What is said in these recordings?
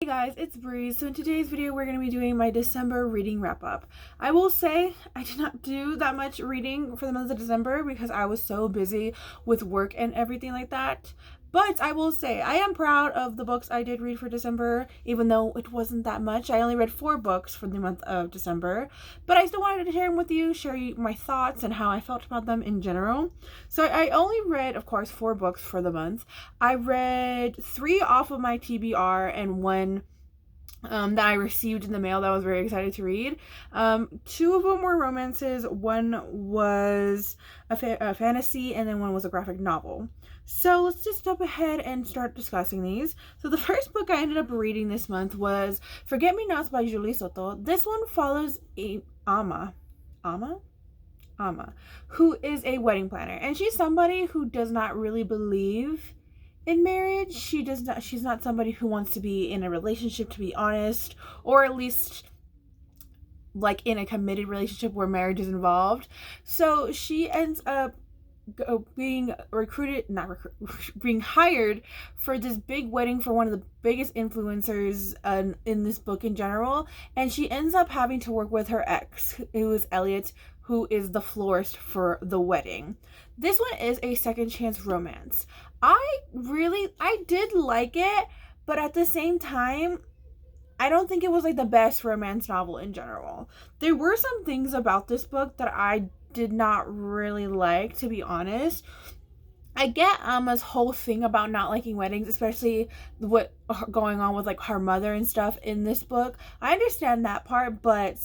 Hey guys, it's Breeze. So in today's video, we're going to be doing my December reading wrap up. I will say I did not do that much reading for the month of December because I was so busy with work and everything like that. But I will say I am proud of the books I did read for December, even though it wasn't that much. I only read 4 books for the month of December, but I still wanted to share them with you, share my thoughts and how I felt about them in general. So I only read, of course, 4 books for the month. I read 3 off of my TBR and 1 that I received in the mail that I was very excited to read. 2 of them were romances, 1 was a fantasy, and then 1 was a graphic novel. So let's just jump ahead and start discussing these. So the first book I ended up reading this month was Forget Me Nots by Julie Soto. This one follows Ama, who is a wedding planner, and she's somebody who does not really believe in marriage. She's not somebody who wants to be in a relationship, to be honest, or at least like in a committed relationship where marriage is involved. So she ends up being being hired for this big wedding for one of the biggest influencers in this book in general, and she ends up having to work with her ex, who is Elliot, who is the florist for the wedding. This one is a second chance romance. I did like it, but at the same time, I don't think it was like the best romance novel in general. There were some things about this book that I did not really like, to be honest. I get Emma's whole thing about not liking weddings, especially what going on with like her mother and stuff in this book. I understand that part, but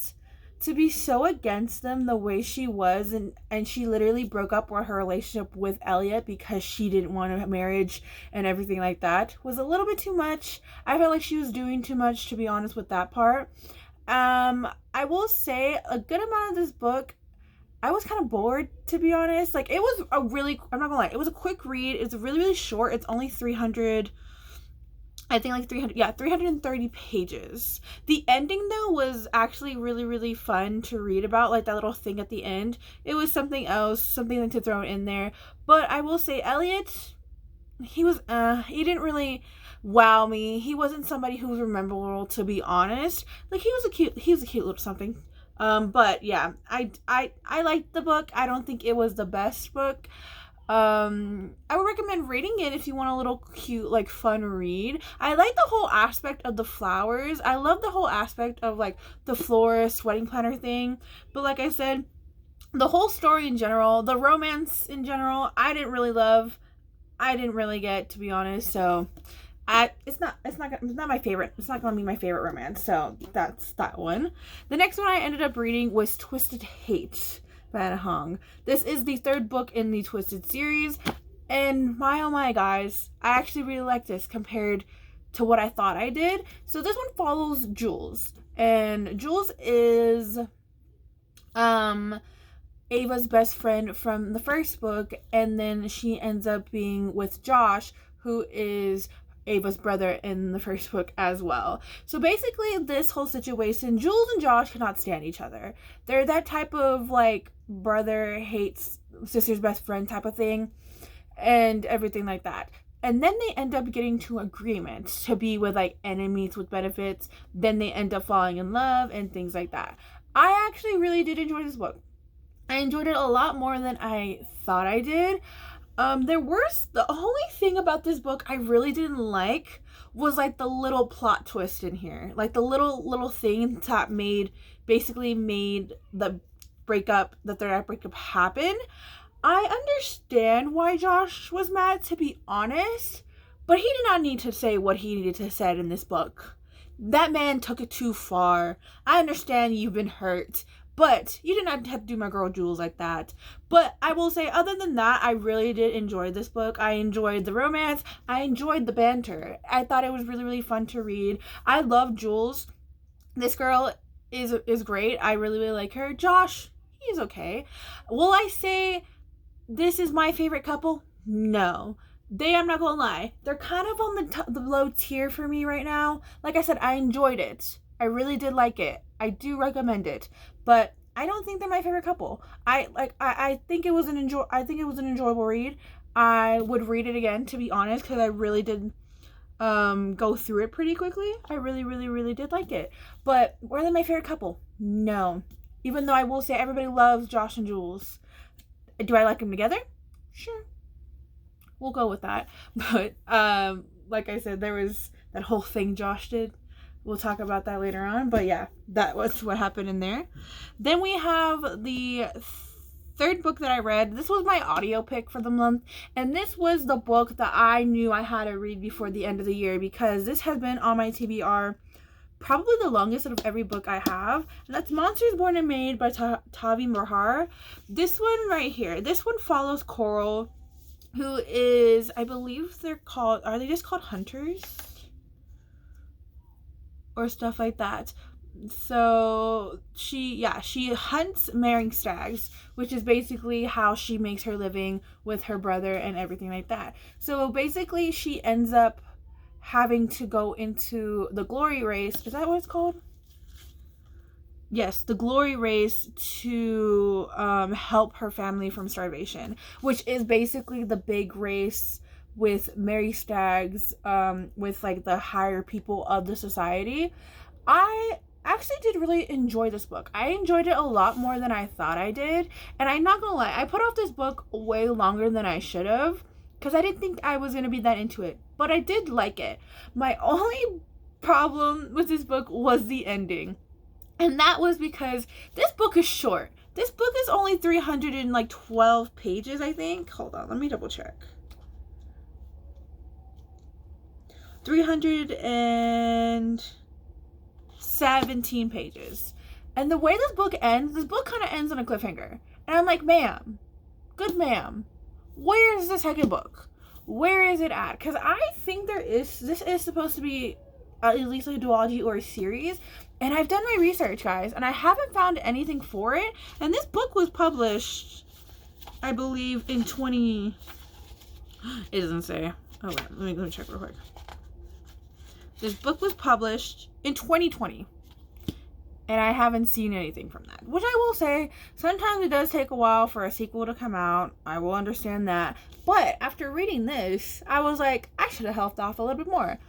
to be so against them the way she was, and she literally broke up her relationship with Elliot because she didn't want a marriage and everything like that, was a little bit too much. I felt like she was doing too much, to be honest, with that part. I will say a good amount of this book I was kind of bored, to be honest. Like, it was I'm not gonna lie, it was a quick read. It's really, really short. It's only 300, I think like 330 pages. The ending, though, was actually really, really fun to read about. Like, that little thing at the end. It was something else, something to throw in there. But I will say, Elliot, he didn't really wow me. He wasn't somebody who was memorable, to be honest. Like, he was a cute little something. But yeah, I liked the book. I don't think it was the best book. I would recommend reading it if you want a little cute, like, fun read. I like the whole aspect of the flowers. I love the whole aspect of like the florist wedding planner thing. But like I said, the whole story in general, the romance in general, I didn't really love. I didn't really get, to be honest. So it's not my favorite. It's not gonna be my favorite romance. So that's that one. The next one I ended up reading was Twisted Hate by Anna Hong. This is the 3rd book in the Twisted series, and my oh my, guys, I actually really like this compared to what I thought I did. So this one follows Jules, and Jules is Ava's best friend from the first book, and then she ends up being with Josh, who is Ava's brother in the first book as well. So basically, this whole situation, Jules and Josh cannot stand each other. They're that type of like brother hates sister's best friend type of thing, and everything like that. And then they end up getting to agreement to be with like enemies with benefits. Then they end up falling in love and things like that. I actually really did enjoy this book. I enjoyed it a lot more than I thought I did. The only thing about this book I really didn't like was like the little plot twist in here, like the little thing that basically made the third act breakup happen. I understand why Josh was mad, to be honest, but he did not need to say what he needed to say in this book. That man took it too far. I understand you've been hurt, but you did not have to do my girl Jules like that. But I will say, other than that, I really did enjoy this book. I enjoyed the romance. I enjoyed the banter. I thought it was really, really fun to read. I love Jules. This girl is great. I really, really like her. Josh, he's okay. Will I say this is my favorite couple? No. I'm not gonna lie, they're kind of on the low tier for me right now. Like I said, I enjoyed it. I really did like it. I do recommend it, but I don't think they're my favorite couple. I think it was an enjoyable read. I would read it again, to be honest, because I really did go through it pretty quickly. I really, really, really did like it. But were they my favorite couple? No. Even though I will say everybody loves Josh and Jules. Do I like them together? Sure. We'll go with that. But like I said, there was that whole thing Josh did. We'll talk about that later on. But yeah, that was what happened in there. Then we have the third book that I read. This was my audio pick for the month, and this was the book that I knew I had to read before the end of the year, because this has been on my TBR probably the longest out of every book I have, and that's Monsters Born and Made by Tavi Merhar. This one right here, this one follows Coral, who is, I believe are they just called hunters? Or stuff like that. So she hunts marrying stags, which is basically how she makes her living with her brother and everything like that. So basically she ends up having to go into the glory race. Is that what it's called? Yes, the glory race to help her family from starvation, which is basically the big race with Mary Stags, with like the higher people of the society. I actually did really enjoy this book. I enjoyed it a lot more than I thought I did, and I'm not gonna lie, I put off this book way longer than I should have, because I didn't think I was gonna be that into it, but I did like it. My only problem with this book was the ending, and that was because this book is short. This book is only 312 pages, I think. Hold on, let me double check. 317 pages. And the way this book ends, this book kind of ends on a cliffhanger. And I'm like, ma'am, good ma'am, where is the second book? Where is it at? Because I think this is supposed to be at least a duology or a series. And I've done my research, guys, and I haven't found anything for it. And this book was published, I believe, in it doesn't say. Oh, wait, let me go check real quick. This book was published in 2020, and I haven't seen anything from that. Which I will say, sometimes it does take a while for a sequel to come out. I will understand that. But after reading this, I was like, I should have held off a little bit more.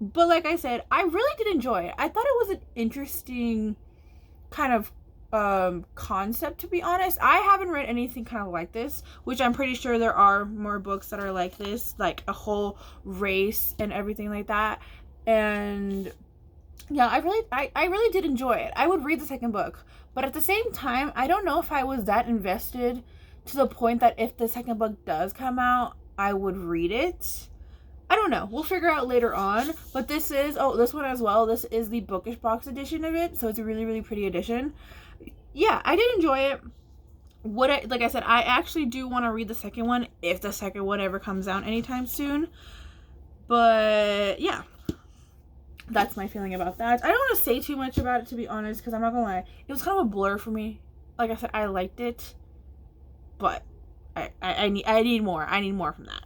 But like I said, I really did enjoy it. I thought it was an interesting kind of concept, to be honest. I haven't read anything kind of like this, which I'm pretty sure there are more books that are like this, like a whole race and everything like that. And yeah, I really did enjoy it. I would read the second book, but at the same time, I don't know if I was that invested to the point that if the second book does come out, I would read it. I don't know. We'll figure out later on. But this one as well. This is the Bookish Box edition of it, so it's a really, really pretty edition. Yeah, I did enjoy it. Like I said, I actually do want to read the second one if the second one ever comes out anytime soon. But yeah, that's my feeling about that. I don't want to say too much about it, to be honest, because I'm not gonna lie, it was kind of a blur for me. Like I said, I liked it, but I need more. I need more from that.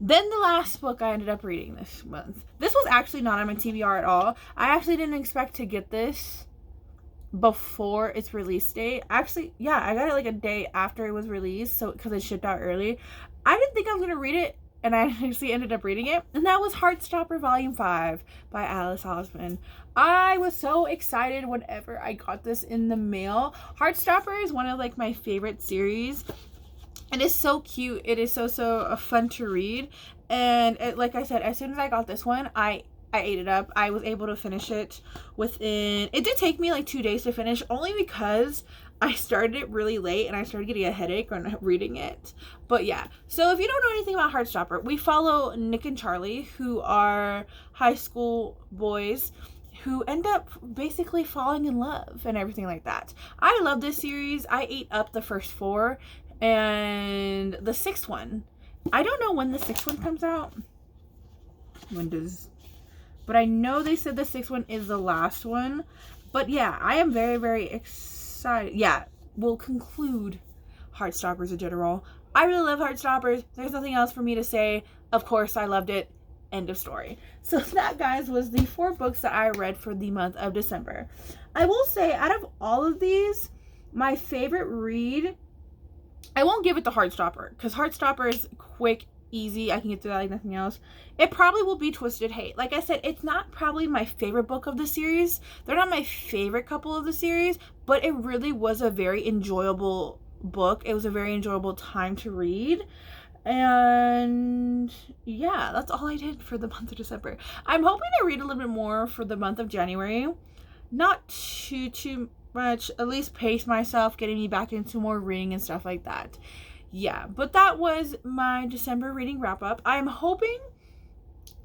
Then the last book I ended up reading this month. This was actually not on my TBR at all. I actually didn't expect to get this before its release date. Actually, yeah, I got it like a day after it was released, so because it shipped out early. I didn't think I was gonna read it, and I actually ended up reading it, and that was Heartstopper Volume 5 by Alice Osman. I was so excited whenever I got this in the mail. Heartstopper is one of like my favorite series. It is so cute. It is so fun to read. And like I said, as soon as I got this one, I ate it up. I was able to finish it it did take me like 2 days to finish, only because I started it really late and I started getting a headache when reading it. But yeah, so if you don't know anything about Heartstopper, we follow Nick and Charlie, who are high school boys who end up basically falling in love and everything like that. I love this series. I ate up the first 4 and the 6th one. I don't know when the 6th one comes out. But I know they said the 6th one is the last one. But yeah, I am very, very excited. Yeah, we'll conclude Heartstoppers in general. I really love Heartstoppers. There's nothing else for me to say. Of course, I loved it. End of story. So that, guys, was the 4 books that I read for the month of December. I will say, out of all of these, my favorite read, I won't give it to Heartstopper, because Heartstopper is quick easy. I can get through that like nothing else. It probably will be Twisted Hate. Like I said, it's not probably my favorite book of the series. They're not my favorite couple of the series, but it really was a very enjoyable book. It was a very enjoyable time to read. And yeah, that's all I did for the month of December. I'm hoping to read a little bit more for the month of January. Not too much, at least pace myself, getting me back into more reading and stuff like that. Yeah, but that was my December reading wrap up. I'm hoping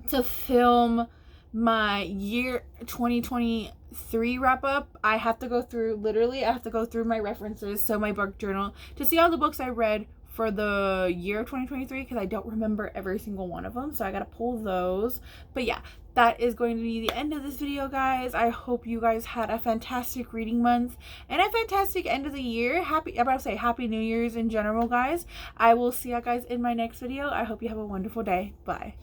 to film my year 2023 wrap up. I have to go through my references, so my book journal, to see all the books I read for the year of 2023, because I don't remember every single one of them, so I gotta pull those. But yeah, that is going to be the end of this video, guys. I hope you guys had a fantastic reading month and a fantastic end of the year. Happy New Year's in general, guys. I will see you guys in my next video. I hope you have a wonderful day. Bye.